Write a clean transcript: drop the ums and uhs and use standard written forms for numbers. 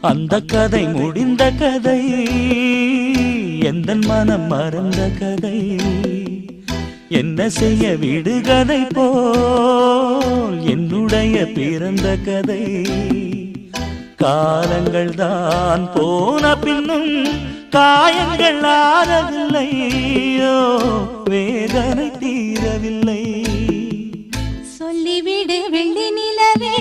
அந்த கதை முடிந்த கதை, எந்தன் மனம் மறந்த கதை. என்ன செய்ய விடுகதை போல் என்னுடைய பிறந்த கதை. காலங்கள் தான் போன பின்னும் காயங்கள் ஆறவில்லையோ, வேதனை தீரவில்லை. சொல்லிவிடு வெள்ளி நிலவே